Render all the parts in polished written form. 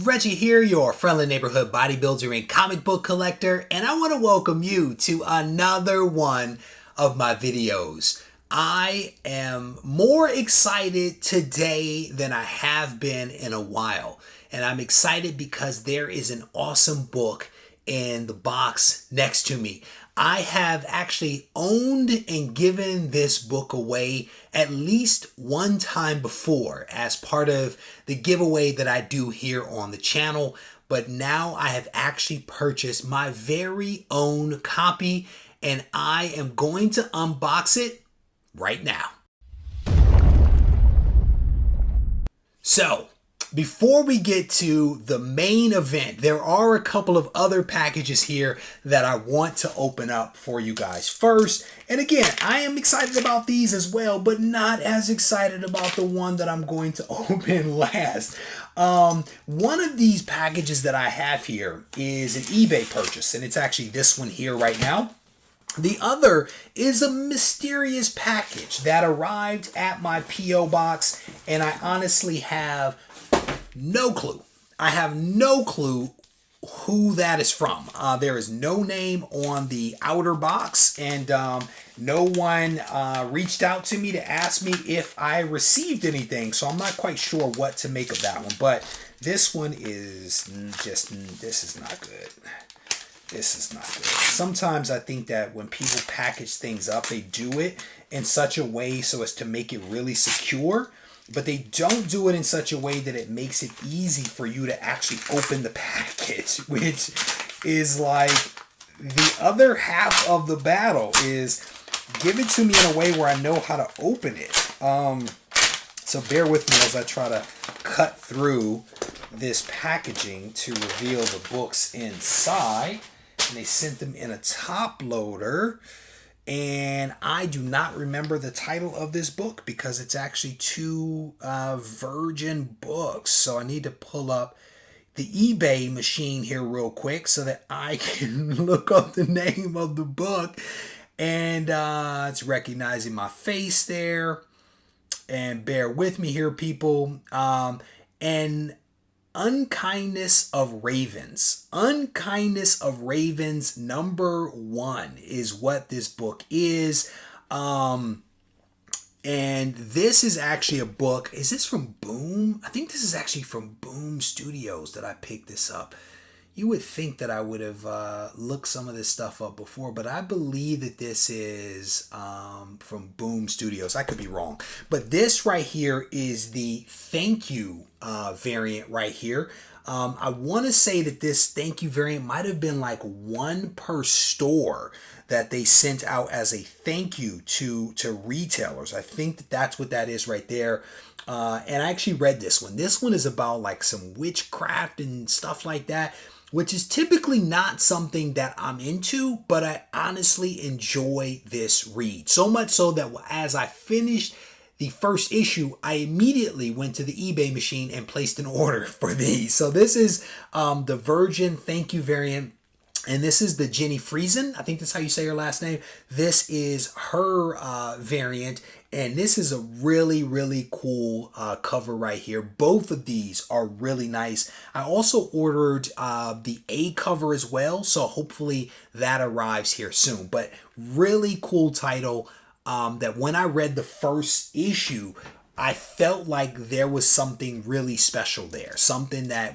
Reggie here, your friendly neighborhood bodybuilder and comic book collector, and I want to welcome you to another one of my videos. I am more excited today than I have been in a while, and I'm excited because there is an awesome book in the box next to me. I have actually owned and given this book away at least one time before as part of the giveaway that I do here on the channel. But now I have actually purchased my very own copy and I am going to unbox it right now. So, before we get to the main event, there are a couple of other packages here that I want to open up for you guys first. And again, I am excited about these as well, but not as excited about the one that I'm going to open last. One of these packages that I have here is an eBay purchase, and it's actually this one here right now. The other is a mysterious package that arrived at my P.O. box, and I honestly have no clue. I have no clue who that is from. There is no name on the outer box, and no one reached out to me to ask me if I received anything, so I'm not quite sure what to make of that one. But this one is just, this is not good. This is not good. Sometimes I think that when people package things up, they do it in such a way so as to make it really secure, but they don't do it in such a way that it makes it easy for you to actually open the package, which is like the other half of the battle, is give it to me in a way where I know how to open it. So bear with me as I try to cut through this packaging to reveal the books inside. And they sent them in a top loader, and I do not remember the title of this book because it's actually two virgin books. So I need to pull up the eBay machine here real quick so that I can look up the name of the book. And it's recognizing my face there. And bear with me here, people. And Unkindness of Ravens. Unkindness of Ravens #1 is what this book is. And this is actually a book. Is this from Boom? I think this is actually from Boom Studios that I picked this up. You would think that I would have looked some of this stuff up before, but I believe that this is from Boom Studios. I could be wrong. But this right here is the thank you variant right here. I want to say that this thank you variant might have been like one per store that they sent out as a thank you to retailers. I think that that's what that is right there. And I actually read this one. This one is about like some witchcraft and stuff like that, which is typically not something that I'm into, but I honestly enjoy this read. So much so that as I finished the first issue, I immediately went to the eBay machine and placed an order for these. So this is the Virgin Thank You variant. And this is the Jenny Friesen. I think that's how you say her last name. This is her variant. And this is a really, really cool cover right here. Both of these are really nice. I also ordered the A cover as well. So hopefully that arrives here soon. But really cool title that when I read the first issue, I felt like there was something really special there. Something that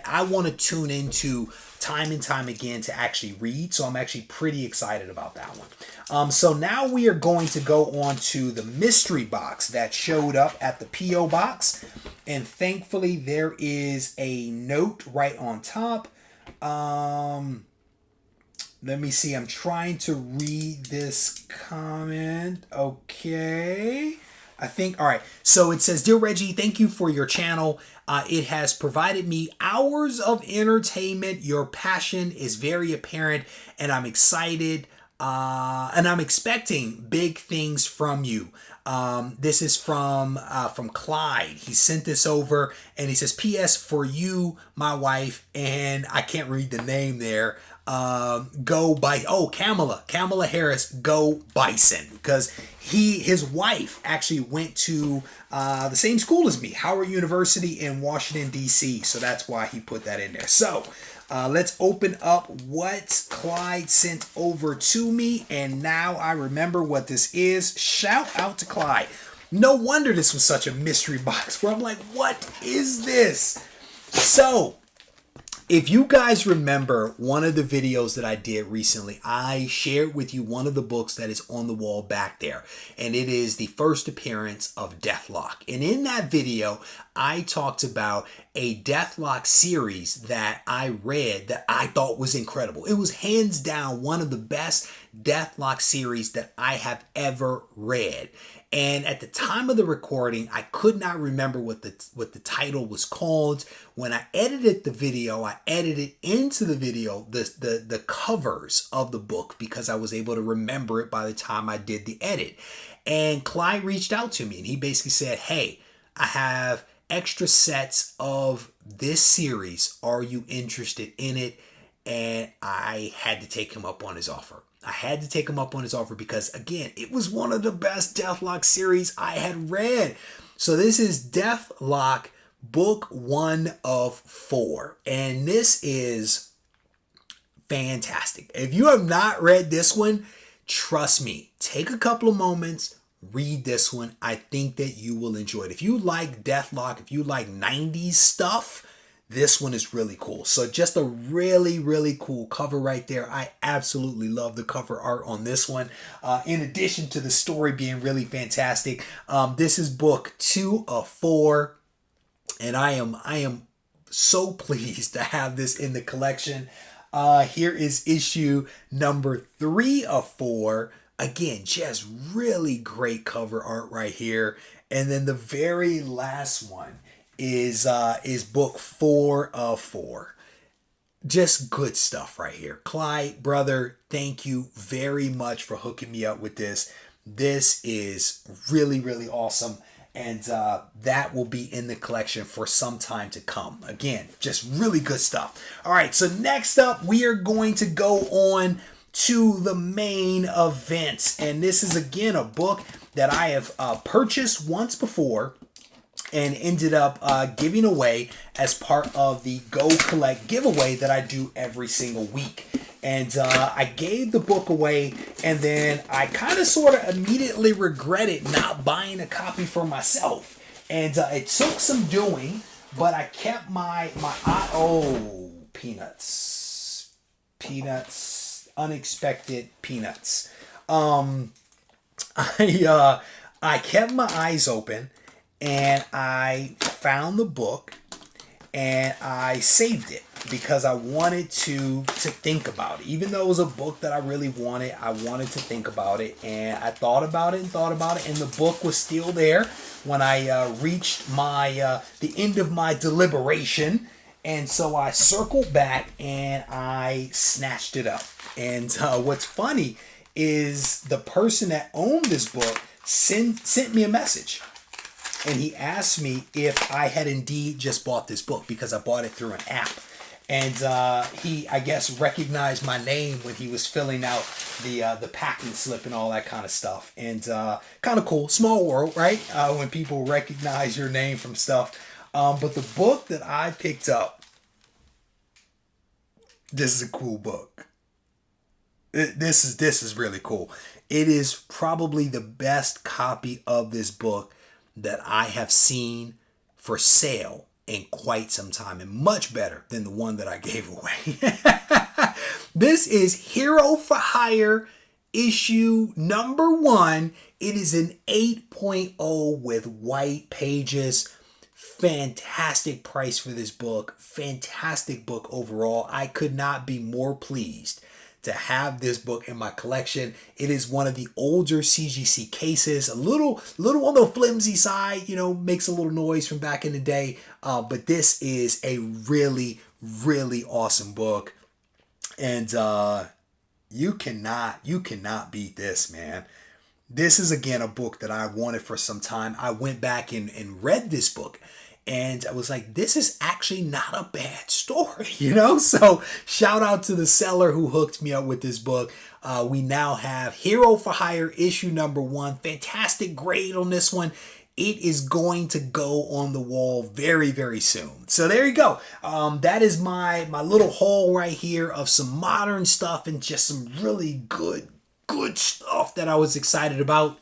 I want to tune into time and time again to actually read. So I'm actually pretty excited about that one. So now we are going to go on to the mystery box that showed up at the P.O. box. And thankfully there is a note right on top. Let me see. I'm trying to read this comment. Okay. I think, all right. So it says, Dear Reggie, thank you for your channel. It has provided me hours of entertainment. Your passion is very apparent and I'm excited. And I'm expecting big things from you. This is from Clyde. He sent this over and he says, P.S. for you, my wife, and I can't read the name there. Kamala Harris, go Bison, because his wife actually went to the same school as me, Howard University in Washington, D.C. So that's why he put that in there. So let's open up what Clyde sent over to me. And now I remember what this is. Shout out to Clyde. No wonder this was such a mystery box where I'm like, what is this? So, if you guys remember one of the videos that I did recently, I shared with you one of the books that is on the wall back there. And it is the first appearance of Deathlock. And in that video, I talked about a Deathlock series that I read that I thought was incredible. It was hands down one of the best Deathlock series that I have ever read. And at the time of the recording, I could not remember what the title was called. When I edited the video, I edited into the video the covers of the book because I was able to remember it by the time I did the edit. And Clyde reached out to me and he basically said, hey, I have extra sets of this series. Are you interested in it? And I had to take him up on his offer. I had to take him up on his offer because, again, it was one of the best Deathlock series I had read. So this is Deathlock book 1 of 4. And this is fantastic. If you have not read this one, trust me, take a couple of moments, read this one. I think that you will enjoy it. If you like Deathlock, if you like 90s stuff, this one is really cool. So just a really, really cool cover right there. I absolutely love the cover art on this one. In addition to the story being really fantastic, this is book 2 of 4. And I am so pleased to have this in the collection. Here is issue number 3 of 4. Again, just really great cover art right here. And then the very last one is book 4 of 4. Just good stuff right here. Clyde, brother, thank you very much for hooking me up with this. This is really, really awesome. And that will be in the collection for some time to come. Again, just really good stuff. All right, so next up, we are going to go on to the main event. And this is, again, a book that I have purchased once before and ended up giving away as part of the Go Collect giveaway that I do every single week. And I gave the book away, and then I kind of sort of immediately regretted not buying a copy for myself. And it took some doing, but I kept my eye. Oh, peanuts. Unexpected peanuts. I kept my eyes open. And I found the book and I saved it because I wanted to think about it. Even though it was a book that I really wanted, I wanted to think about it. And I thought about it. And the book was still there when I reached my the end of my deliberation. And so I circled back and I snatched it up. And what's funny is the person that owned this book sent me a message. And he asked me if I had indeed just bought this book because I bought it through an app. And he, I guess, recognized my name when he was filling out the packing slip and all that kind of stuff. And kind of cool. Small world, right? When people recognize your name from stuff. But the book that I picked up, this is a cool book. This is really cool. It is probably the best copy of this book that I have seen for sale in quite some time, and much better than the one that I gave away. This is Hero for Hire issue number 1. It is an 8.0 with white pages. Fantastic price for this book. Fantastic book overall. I could not be more pleased to have this book in my collection. It is one of the older CGC cases, a little on the flimsy side, makes a little noise from back in the day. But this is a really, really awesome book. And you cannot beat this, man. This is, again, a book that I wanted for some time. I went back and read this book. And I was like, this is actually not a bad story, you know? So shout out to the seller who hooked me up with this book. We now have Hero for Hire issue number 1. Fantastic grade on this one. It is going to go on the wall very, very soon. So there you go. That is my little haul right here of some modern stuff and just some really good stuff that I was excited about.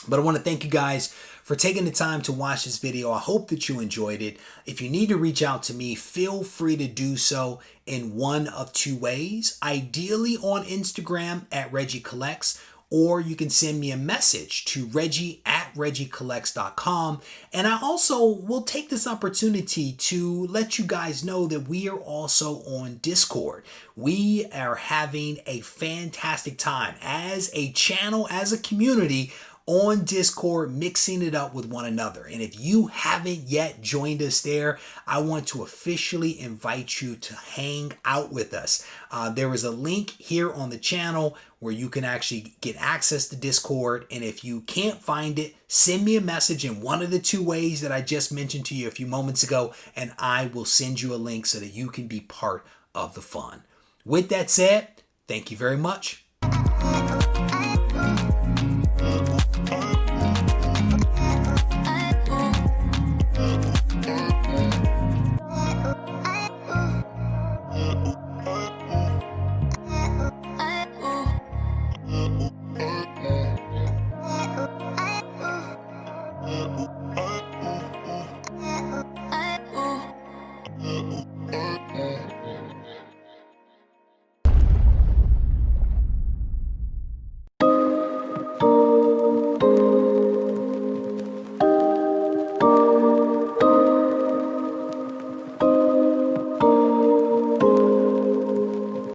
But I want to thank you guys for taking the time to watch this video. I hope that you enjoyed it. If you need to reach out to me, feel free to do so in one of 2 ways. Ideally on Instagram at Regie Collects, or you can send me a message to Regie@RegieCollects.com. And I also will take this opportunity to let you guys know that we are also on Discord. We are having a fantastic time as a channel, as a community, on Discord, mixing it up with one another. And if you haven't yet joined us there, I want to officially invite you to hang out with us. There is a link here on the channel where you can actually get access to Discord. And if you can't find it, send me a message in one of the 2 ways that I just mentioned to you a few moments ago, and I will send you a link so that you can be part of the fun. With that said, thank you very much.